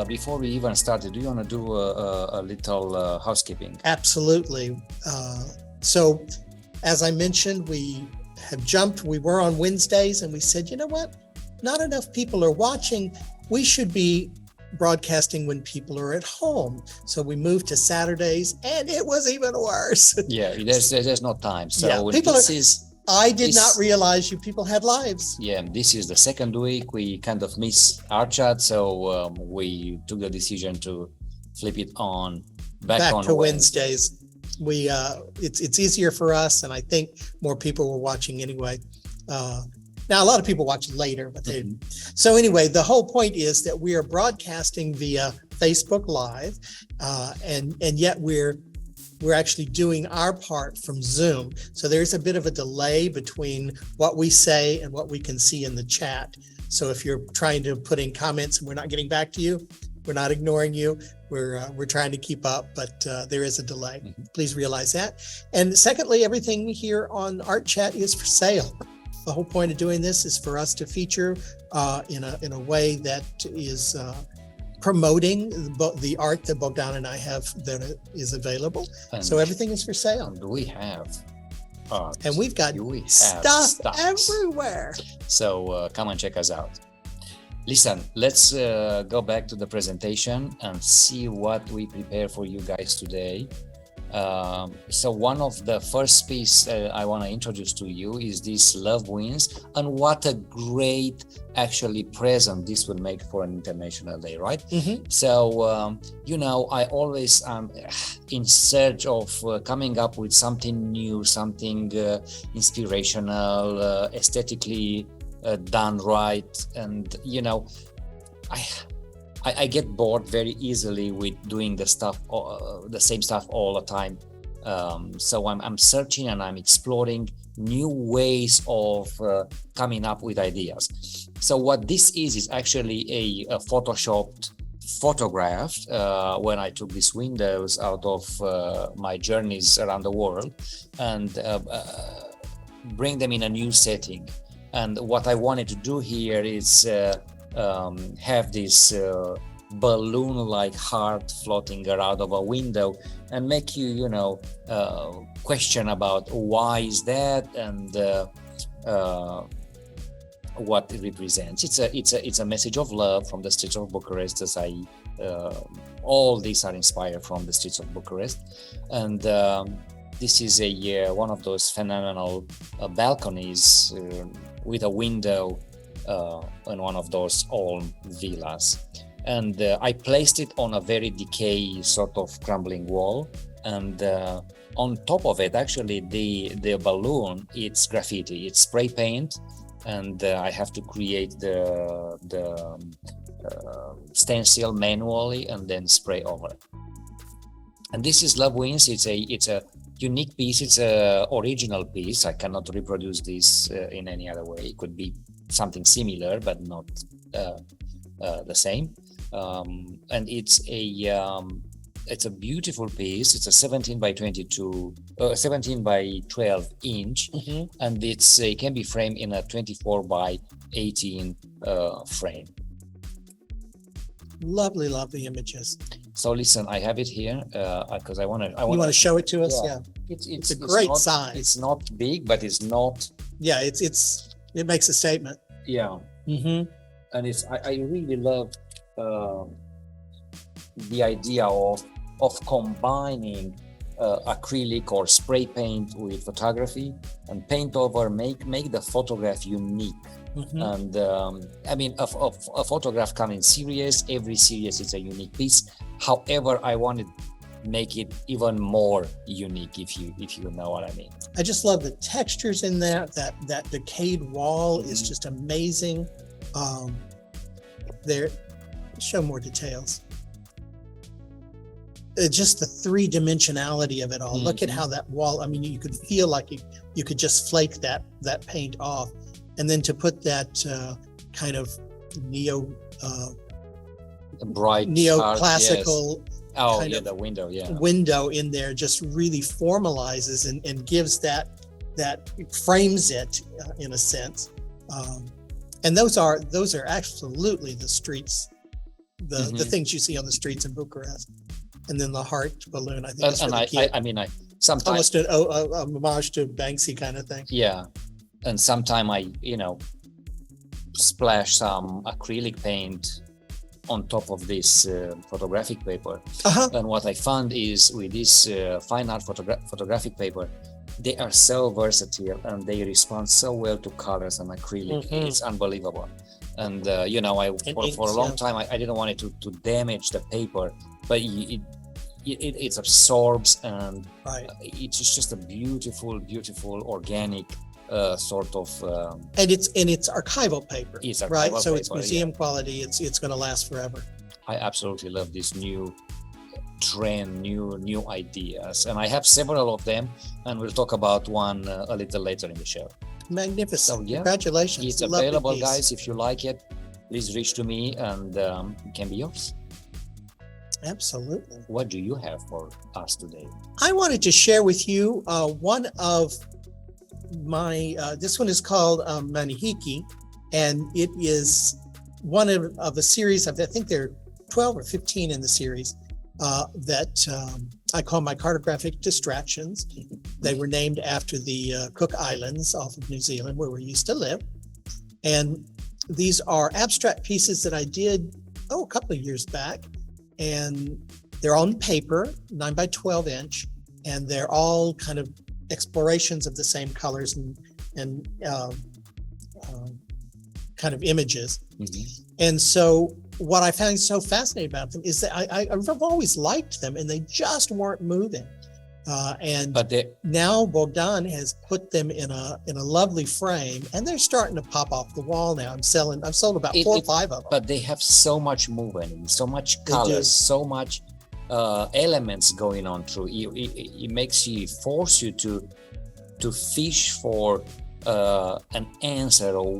before we even started, do you want to do a little housekeeping? Absolutely. So, as I mentioned, we have jumped. We were on Wednesdays, and we said, you know what? Not enough people are watching. We should be broadcasting when people are at home. So we moved to Saturdays, and it was even worse. Yeah, there's no time. So yeah, I did not realize you people had lives. Yeah, this is the second week. We kind of miss our chat, so we took the decision to flip it on back on to Wednesdays. We it's easier for us, and I think more people were watching anyway. Now, a lot of people watch later, but they. Mm-hmm. So anyway, the whole point is that we are broadcasting via Facebook Live, and yet we're actually doing our part from Zoom. So there's a bit of a delay between what we say and what we can see in the chat. So if you're trying to put in comments and we're not getting back to you, we're not ignoring you. We're trying to keep up, but there is a delay. Mm-hmm. Please realize that. And secondly, everything here on Art Chat is for sale. The whole point of doing this is for us to feature in a way that is promoting the art that Bogdan and I have that is available. And so everything is for sale. And we have art. And we've got stuff everywhere. So come and check us out. Listen, let's go back to the presentation and see what we prepare for you guys today. So one of the first piece I want to introduce to you is this Love Wins, and what a great actually present this will make for an International Day, right? Mm-hmm. So, I always am in search of coming up with something new, something inspirational, aesthetically done right. And, I get bored very easily with doing the same stuff all the time. So I'm searching and I'm exploring new ways of coming up with ideas. So what this is actually a photoshopped photograph when I took these windows out of my journeys around the world and bring them in a new setting. And what I wanted to do here is have this balloon-like heart floating around of a window and make you, question about why is that and what it represents. It's a message of love from the streets of Bucharest, as all these are inspired from the streets of Bucharest, and this is one of those phenomenal balconies with a window on one of those old villas, and I placed it on a very decayed sort of crumbling wall, and on top of it actually the balloon, it's graffiti, it's spray paint, and I have to create the stencil manually and then spray over. And this is Love Wins. It's a unique piece, it's a original piece. I cannot reproduce this in any other way. It could be something similar but not the same, and it's a beautiful piece. It's a 17 by 12 inch, mm-hmm. and it can be framed in a 24 by 18 frame. Lovely images. So listen, I have it here because I want to. You want to show it to us? Yeah. It's a great size. It's not big, but it's not. Yeah, it makes a statement. Yeah. Mm-hmm. And I really love the idea of combining acrylic or spray paint with photography and paint over, make the photograph unique. Mm-hmm. And a photograph comes in series. Every series is a unique piece. However, I wanted to make it even more unique, if you know what I mean. I just love the textures in that decayed wall is just amazing. There, show more details. Just the three-dimensionality of it all. Mm-hmm. Look at how that wall, you could feel like you could just flake that paint off. And then to put that kind of bright neoclassical the window, window in there just really formalizes and gives that frames it in a sense. And those are absolutely the streets the things you see on the streets in Bucharest. And then the heart balloon, I think, is for And the kid. I sometimes Almost a homage to Banksy kind of thing. yeah, and sometimes I splash some acrylic paint on top of this photographic paper. And what I found is with this fine art photographic paper, they are so versatile and they respond so well to colors and acrylic. It's unbelievable. And for a long time I didn't want it to damage the paper, but it absorbs, and it's just a beautiful organic sort of and it's archival paper. It's archival right, so paper, it's museum quality. It's going to last forever. I absolutely love this new trend, new ideas, and I have several of them, and we'll talk about one a little later in the show. Magnificent. So, yeah, congratulations. it's available, guys. If you like it, please reach to me, and it can be yours. Absolutely. What do you have for us today? I wanted to share with you one of my this one is called Manihiki, and it is one of a series of, I think there are 12 or 15 in the series that I call my cartographic distractions. They were named after the Cook Islands off of New Zealand, where we used to live. And these are abstract pieces that I did a couple of years back, and they're on paper, 9 by 12 inch, and they're all kind of explorations of the same colors and kind of images. And so what I found so fascinating about them is that I've always liked them, and they just weren't moving. Now Bogdan has put them in a lovely frame, and they're starting to pop off the wall now. I've sold about 4 or 5 of them. But they have so much movement, so much colors, so much elements going on through. It makes you force you to fish for an answer, or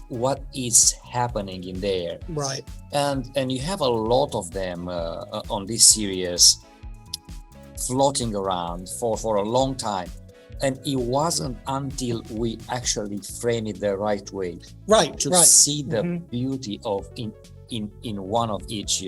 what is happening in there. Right. And you have a lot of them on this series floating around for a long time, and it wasn't until we actually frame it the right way to see the beauty of in one of each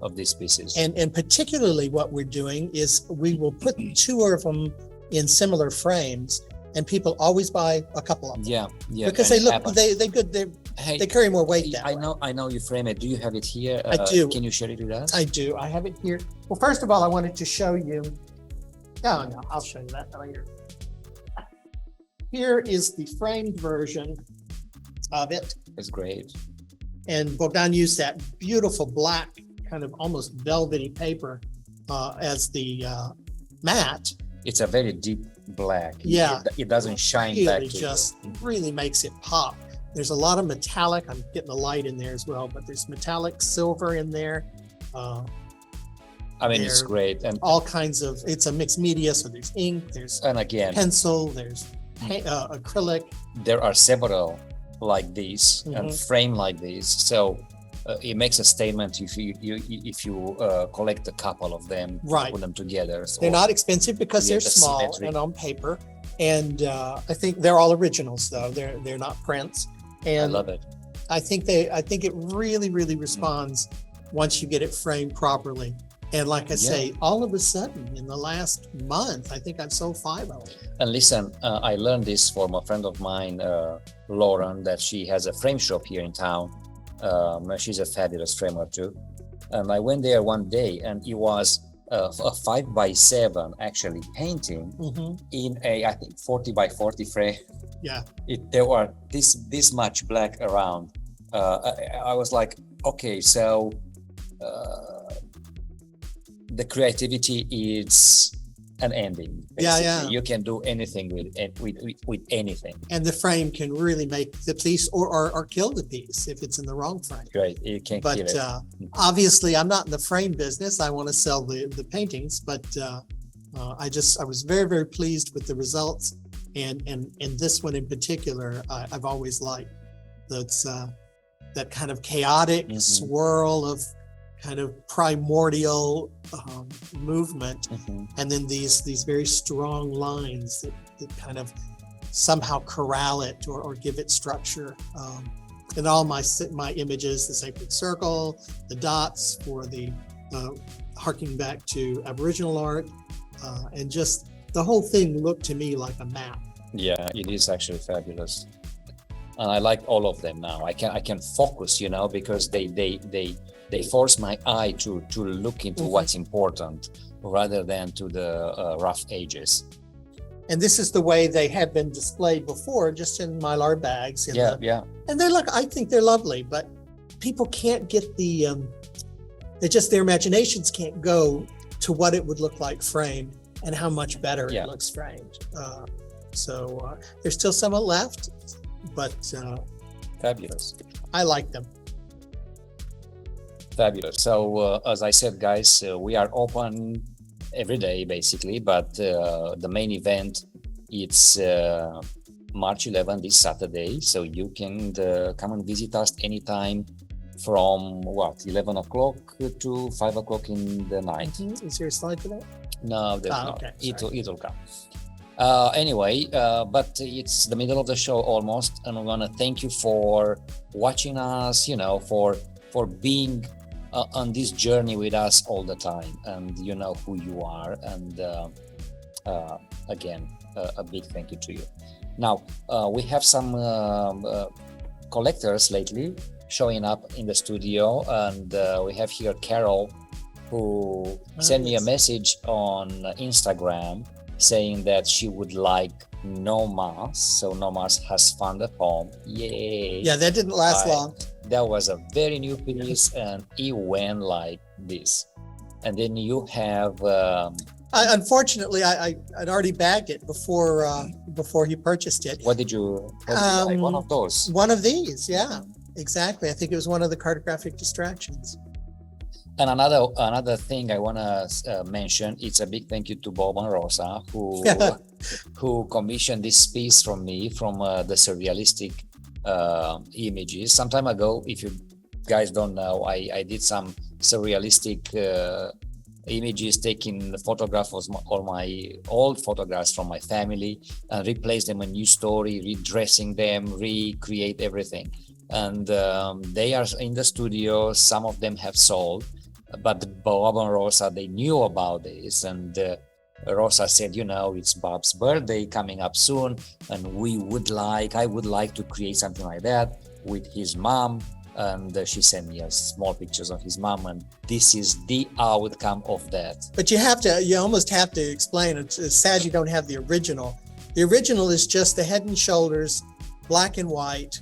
of these pieces. And particularly what we're doing is we will put 2 of them in similar frames, and people always buy a couple of them. Yeah, because they carry more weight that way. I know you frame it. Do you have it here? I do. Can you share it with us? I do. I have it here. Well, first of all, I wanted to show you. Oh, no, I'll show you that later. Here is the framed version of it. It's great. And Bogdan used that beautiful black, kind of almost velvety paper as the mat. It's a very deep black. Yeah. It doesn't shine really back to just really makes it pop. There's a lot of metallic. I'm getting the light in there as well, but there's metallic silver in there. It's great. And all kinds of, it's a mixed media. So there's ink, there's pencil, there's acrylic. There are several like these and frame like these. So it makes a statement if you collect a couple of them, put them together. So they're not expensive because they're small and on paper. And I think they're all originals though. They're not prints. And I love it. I think it really responds once you get it framed properly. And like I say, all of a sudden in the last month, I think I've sold 5 of them. And listen, I learned this from a friend of mine, Lauren, that she has a frame shop here in town. She's a fabulous framer too. And I went there one day, and it was a 5 by 7 actually painting in a, I think, 40 by 40 frame. Yeah. There were this much black around. I was like, okay, so the creativity is an ending. Basically. Yeah. You can do anything with anything. And the frame can really make the piece or kill the piece if it's in the wrong frame. Right, it can kill it. Obviously, I'm not in the frame business. I want to sell the paintings, but I was very pleased with the results. And this one in particular, I've always liked. That's that kind of chaotic swirl of kind of primordial movement, and then these very strong lines that kind of somehow corral it or give it structure. And all my images, the sacred circle, the dots for the harking back to Aboriginal art, and just the whole thing looked to me like a map. Yeah, it is actually fabulous. And I like all of them now. I can focus, because they force my eye to look into what's important rather than to the rough edges. And this is the way they have been displayed before, just in mylar bags. Yeah. And I think they're lovely, but people can't get their imaginations can't go to what it would look like framed and how much better it looks framed. So there's still some left, but fabulous. I like them. Fabulous. So as I said, guys, we are open every day basically, but the main event, it's March 11, this Saturday, so you can come and visit us anytime from 11 o'clock to 5 o'clock in the night. Is there a slide for that? No, there's not. Okay, It'll come. Anyway, but it's the middle of the show almost, and I want to thank you for watching us, for being on this journey with us all the time, and you know who you are. And again, a big thank you to you. Now, we have some collectors lately showing up in the studio, and we have here Carol, who sent me a message on Instagram saying that she would like No Mars. So No Mars has found a poem. Yay! Yeah, that didn't last long. That was a very new piece, and it went like this. And then you have. Unfortunately, I'd already bagged it before he purchased it. What did you like? One of those. One of these, yeah, exactly. I think it was one of the cartographic distractions. And another thing I want to mention, it's a big thank you to Bob and Rosa, who commissioned this piece from me from the surrealistic images. Some time ago, if you guys don't know, I did some surrealistic images, taking the photographs of all my old photographs from my family and replace them a new story, redressing them, recreate everything. And they are in the studio. Some of them have sold, but Bob and Rosa, they knew about this, and Rosa said, it's Bob's birthday coming up soon, and I would like to create something like that with his mom. And she sent me small pictures of his mom, and this is the outcome of that. But you almost have to explain. It's sad you don't have the original. The original is just the head and shoulders, black and white,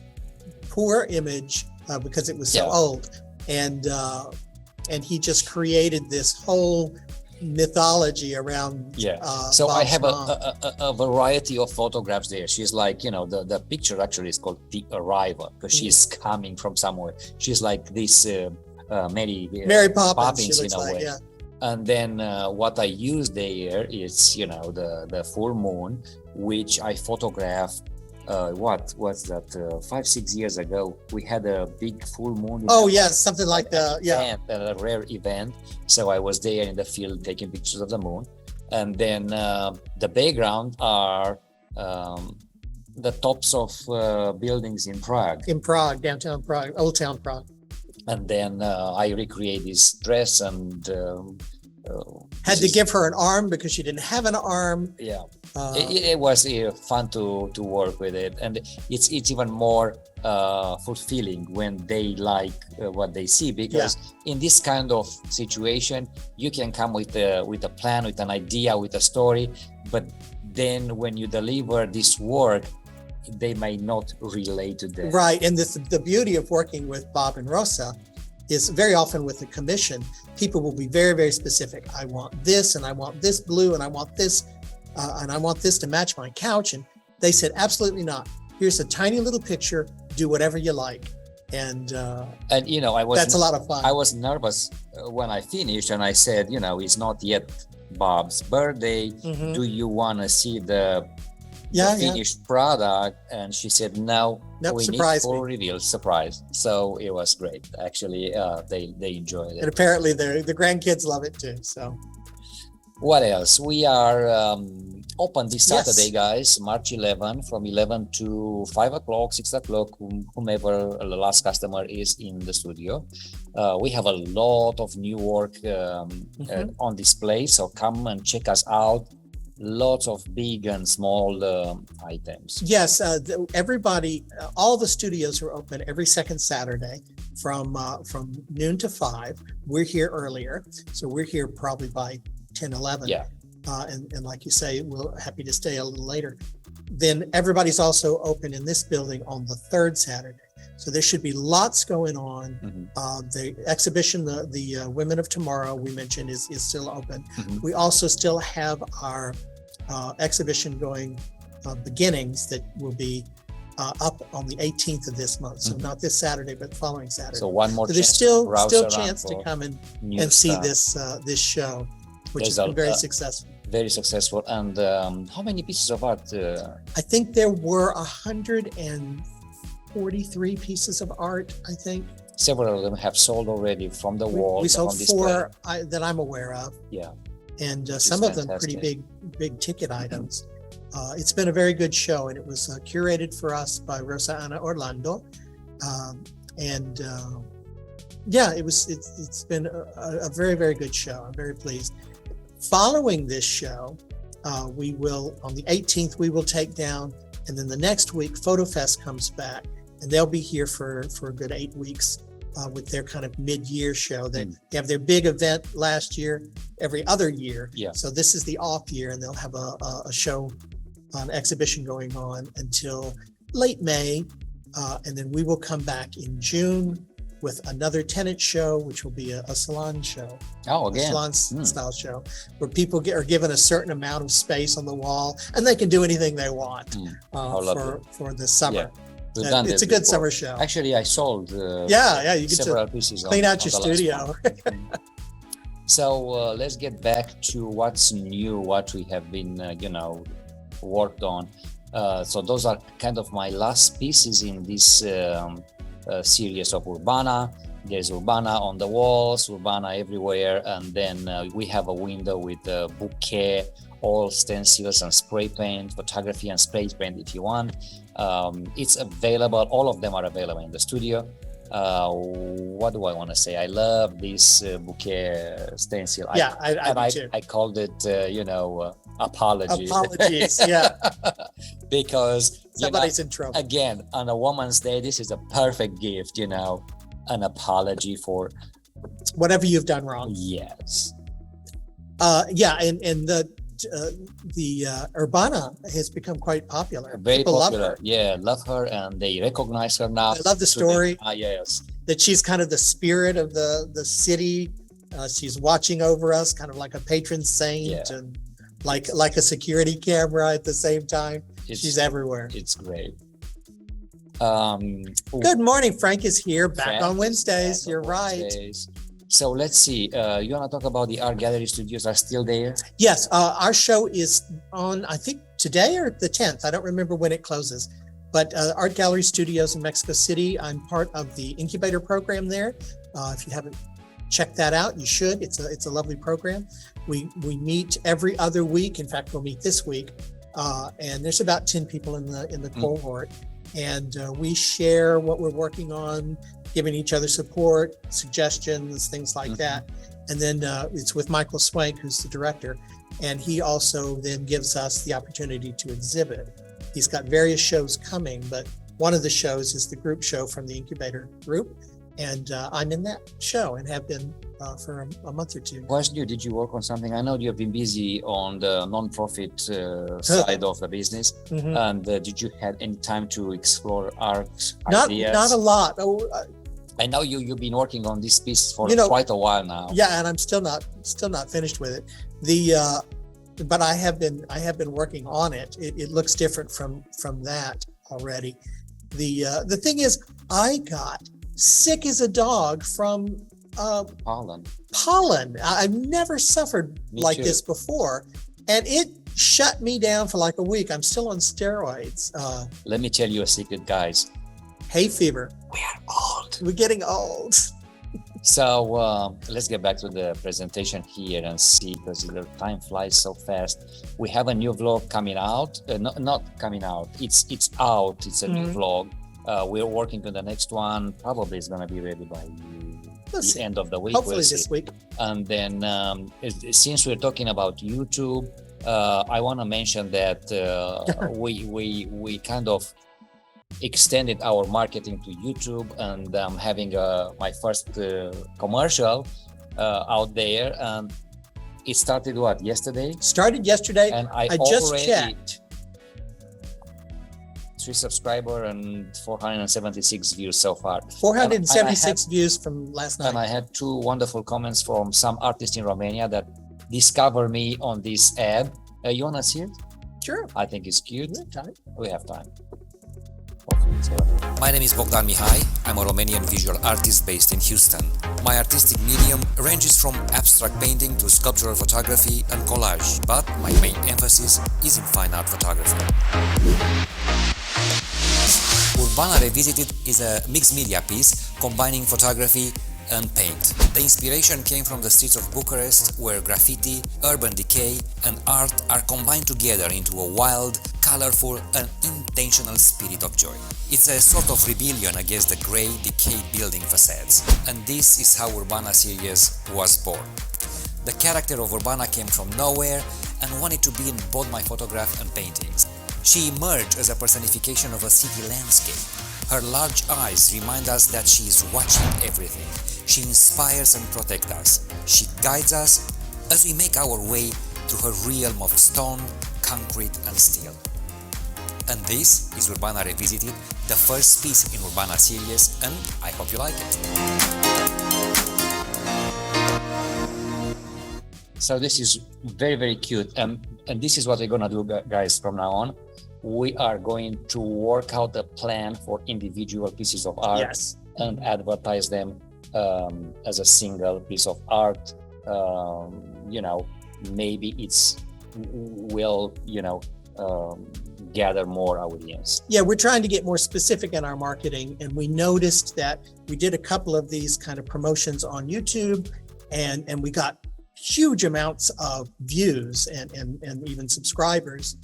poor image because it was so old. And he just created this whole mythology around so Bob's I have mom. a variety of photographs there. She's like, the picture actually is called The Arrival, because she's coming from somewhere. She's like this Mary Poppins she in looks a like, way. yeah. And then what I use there is the full moon, which I photographed. What was that? 5-6 years ago, we had a big full moon. Something like that. Yeah, a rare event. So I was there in the field taking pictures of the moon, and then the background are the tops of buildings in Prague. In Prague, downtown Prague, Old Town Prague. And then I recreate this dress and had to give her an arm because she didn't have an arm. Yeah. It was fun to work with it, and it's even more fulfilling when they like what they see, because in this kind of situation you can come with a plan, with an idea, with a story, but then when you deliver this work, they may not relate to that. Right, and the beauty of working with Bob and Rosa is very often with the commission, people will be very, very specific. I want this, and I want this blue, and I want this. And I want this to match my couch. And they said, absolutely not. Here's a tiny little picture. Do whatever you like. And that's a lot of fun. I was nervous when I finished, and I said, it's not yet Bob's birthday. Mm-hmm. Do you want to see the finished product? And she said, no, we need full reveal, surprise. So it was great. Actually, they enjoyed it. And apparently the grandkids love it too. So. What else? We are open this Yes. Saturday, guys, March 11, from 11 to 5 o'clock, 6 o'clock, whomever the last customer is in the studio. We have a lot of new work on display, so come and check us out. Lots of big and small items. Yes, everybody, all the studios are open every second Saturday from noon to 5. We're here earlier, so we're here probably by 10, 11. Yeah. And like you say, we're happy to stay a little later. Then everybody's also open in this building on the third Saturday. So there should be lots going on. The exhibition, the Women of Tomorrow, we mentioned, is still open. We also still have our exhibition going, Beginnings, that will be up on the 18th of this month. So not this Saturday, but following Saturday. So one more. So there's still chance to come and see stuff. this show, which There's has been very successful. Very successful. And how many pieces of art? I think there were 143 pieces of art, I think. Several of them have sold already from the wall. We sold from 4 that I'm aware of. Yeah. And some of them pretty big ticket items. It's been a very good show, and it was curated for us by Rosa Ana Orlando. It's been a very, very good show. I'm very pleased. Following this show, we will, on the 18th, we will take down, and then the next week, Photo Fest comes back, and they'll be here for a good 8 weeks with their kind of mid-year show. They have their big event last year, every other year. Yeah. So this is the off year, and they'll have a show, an exhibition going on until late May, and then we will come back in June with another tenant show, which will be a salon show. Oh, again. A salon style show, where people are given a certain amount of space on the wall, and they can do anything they want for the summer. Yeah. It's a good summer show. Actually, I sold you get several to pieces. clean out your studio. So let's get back to what's new, what we have been, worked on. So those are kind of my last pieces in this series of Urbana. There's Urbana on the walls, Urbana everywhere, and then we have a window with a bouquet, all stencils and spray paint, photography and spray paint if you want. It's available, all of them are available in the studio. What do I want to say? I love this bouquet stencil. Yeah, I do too. I called it, apology. Apologies, yeah. Because somebody's in trouble. Again, on a Woman's Day, this is a perfect gift, an apology for whatever you've done wrong. Yes. And the Urbana has become quite popular. Very People popular. love her. Yeah, love her, and they recognize her now. I love the story. Yes. That she's kind of the spirit of the city. She's watching over us, kind of like a patron saint, and like a security camera at the same time. She's everywhere. It's great. Good morning. Frank is here, back on Wednesdays. You're right. So let's see. You want to talk about the art gallery studios are still there? Yes, our show is on, I think today or the 10th. I don't remember when it closes. But Art Gallery Studios in Mexico City, I'm part of the incubator program there. If you haven't checked that out, you should. It's a lovely program. We meet every other week. In fact, we'll meet this week. And there's about 10 people in the cohort. And we share what we're working on, giving each other support, suggestions, things like that. And then it's with Michael Swank, who's the director. And he also then gives us the opportunity to exhibit. He's got various shows coming, but one of the shows is the group show from the incubator group. And I'm in that show and have been for a month or two. What's new? Did you work on something? I know you've been busy on the non-profit side of the business. And did you have any time to explore art ideas? Not a lot. I know you've been working on this piece for quite a while now. Yeah, and I'm still not finished with it. But I have been working on it. It looks different from that already. The thing is, I got sick as a dog from pollen. I've never suffered like this before, and it shut me down for like a week. I'm still on steroids. Let me tell you a secret, guys. Hay fever. We are old. We're getting old. So let's get back to the presentation here and see, because the time flies so fast. We have a new vlog coming out. Not coming out. It's out. It's a new vlog. We're working on the next one. Probably it's going to be ready by the end of the week. Hopefully this week. And then since we're talking about YouTube, I want to mention that we kind of extended our marketing to YouTube, and I'm having my first commercial out there, and it started yesterday? Started yesterday, and I just checked. 3 subscriber and 476 views so far. 476 views from last night. And I had 2 wonderful comments from some artists in Romania that discovered me on this ad. You want to see it? Sure. I think it's cute. We have time. My name is Bogdan Mihai. I'm a Romanian visual artist based in Houston. My artistic medium ranges from abstract painting to sculptural photography and collage, but my main emphasis is in fine art photography. Urbana Revisited is a mixed media piece combining photography and paint. The inspiration came from the streets of Bucharest, where graffiti, urban decay, and art are combined together into a wild, colorful, and intentional spirit of joy. It's a sort of rebellion against the grey, decayed building facades, and this is how Urbana series was born. The character of Urbana came from nowhere and wanted to be in both my photograph and paintings. She emerged as a personification of a city landscape. Her large eyes remind us that she is watching everything. She inspires and protects us. She guides us as we make our way through her realm of stone, concrete, and steel. And this is Urbana Revisited, the first piece in Urbana series, and I hope you like it. So this is very, very cute. And this is what we're going to do, guys, from now on. We are going to work out a plan for individual pieces of art and advertise them as a single piece of art. Maybe will gather more audience. Yeah, we're trying to get more specific in our marketing, and we noticed that we did a couple of these kind of promotions on YouTube, and we got huge amounts of views and even subscribers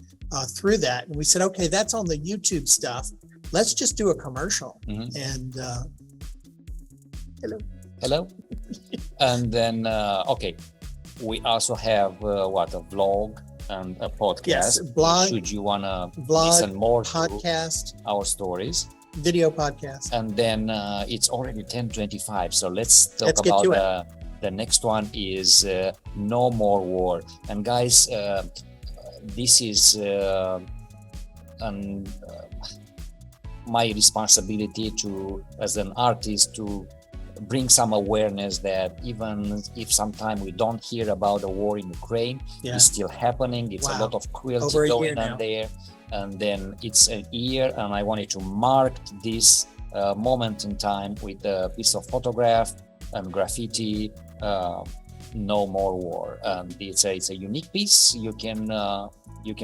through that. And we said, okay, that's on the YouTube stuff. Let's just do a commercial. And hello. And then we also have a vlog and a podcast. Yes, blog. Should you want to listen more podcast, to our stories, video podcast. And then it's already 10:25, so let's talk about the next one is No More War. And guys, this is my responsibility as an artist to bring some awareness that even if sometimes we don't hear about the war in Ukraine, it's still happening. It's a lot of cruelty going on there. And then it's a year, and I wanted to mark this moment in time with a piece of photograph and graffiti, No More War. And it's a unique piece. You can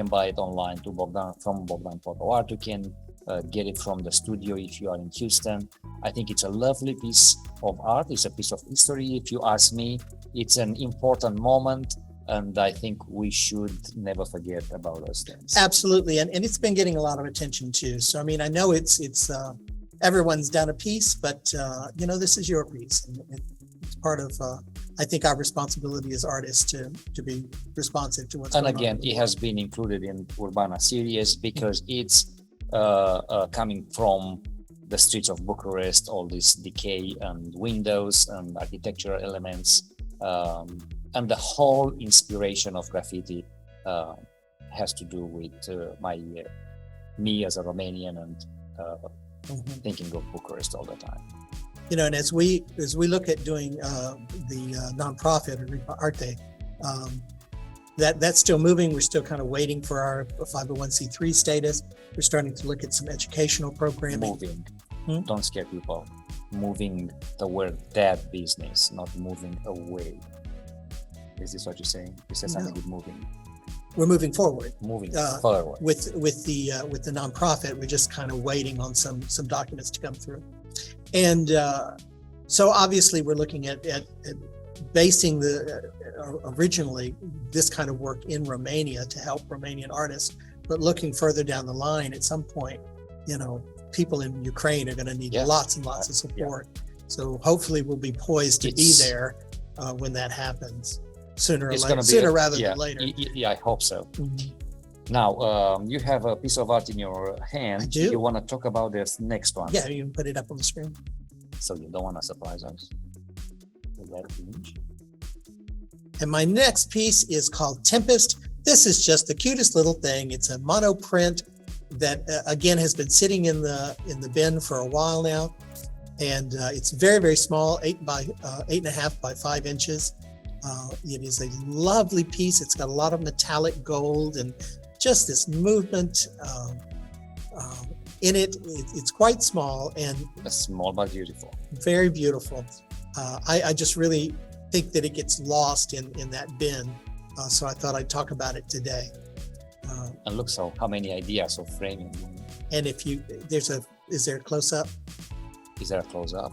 buy it online from Bogdan Photo Art. You can get it from the studio if you are in Houston. I think it's a lovely piece of art. It's a piece of history. If you ask me, it's an important moment, and I think we should never forget about those things. Absolutely, and it's been getting a lot of attention too. So I mean, I know it's everyone's done a piece, but this is your piece, and it's part of I think our responsibility as artists to be responsive to what's going on. And again, it has been included in Urbana series because it's coming from the streets of Bucharest, all this decay and windows and architectural elements, and the whole inspiration of graffiti has to do with me as a Romanian and thinking of Bucharest all the time. And as we look at doing the nonprofit or Arte, that's still moving. We're still kind of waiting for our 501c3 status. We're starting to look at some educational programming. Moving. Don't scare people. Moving toward that business, not moving away. Is this what you're saying? You said something with moving. We're moving forward. Moving forward. With the nonprofit, we're just kind of waiting on some documents to come through. And So obviously we're looking at basing originally this kind of work in Romania to help Romanian artists, but looking further down the line at some point, people in Ukraine are going to need lots and lots of support. So hopefully we'll be poised to be there when that happens sooner rather than later. I hope so. Mm-hmm. Now, you have a piece of art in your hand. I do. You want to talk about this next one? Yeah, you can put it up on the screen. So you don't want to surprise us. And my next piece is called Tempest. This is just the cutest little thing. It's a mono print that again has been sitting in the bin for a while now, and it's very, very small, 8.5 by 5 inches. It is a lovely piece. It's got a lot of metallic gold and just this movement in it. It's quite small and small but beautiful. Very beautiful. I just really think that it gets lost in that bin. So I thought I'd talk about it today. And look, so how many ideas of framing. And if is there a close-up? Is there a close-up?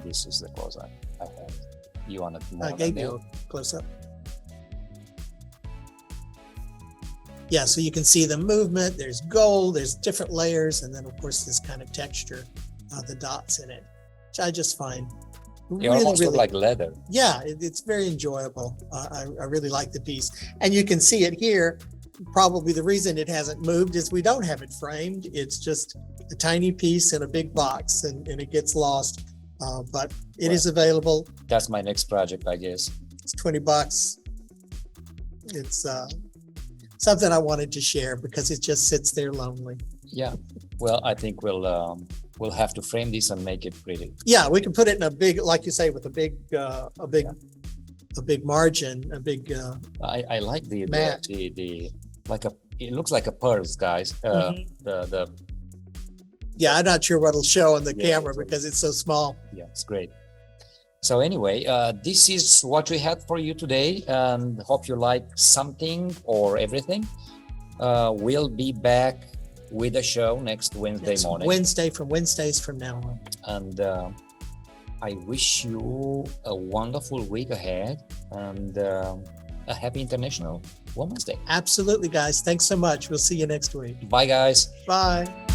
This is the close-up I have. You want it more? I gave you a close-up. Yeah, so you can see the movement. There's gold, there's different layers, and then of course this kind of texture, the dots in it, which I just find They almost look like leather. Yeah, it's very enjoyable. I really like the piece. And you can see it here. Probably the reason it hasn't moved is we don't have it framed. It's just a tiny piece in a big box and it gets lost. But it is available. That's my next project, I guess. It's $20. It's something I wanted to share because it just sits there lonely. Yeah. Well, I think we'll have to frame this and make it pretty. Yeah, we can put it in a big, like you say, with a big margin, a big. I like the it looks like a purse, guys. Yeah, I'm not sure what'll show on the camera because it's so small. Yeah, it's great. So anyway, this is what we had for you today, and hope you like something or everything. We'll be back with a show next Wednesday morning. Wednesdays from now on. And I wish you a wonderful week ahead and a happy International Women's Day. Absolutely, guys. Thanks so much. We'll see you next week. Bye, guys. Bye.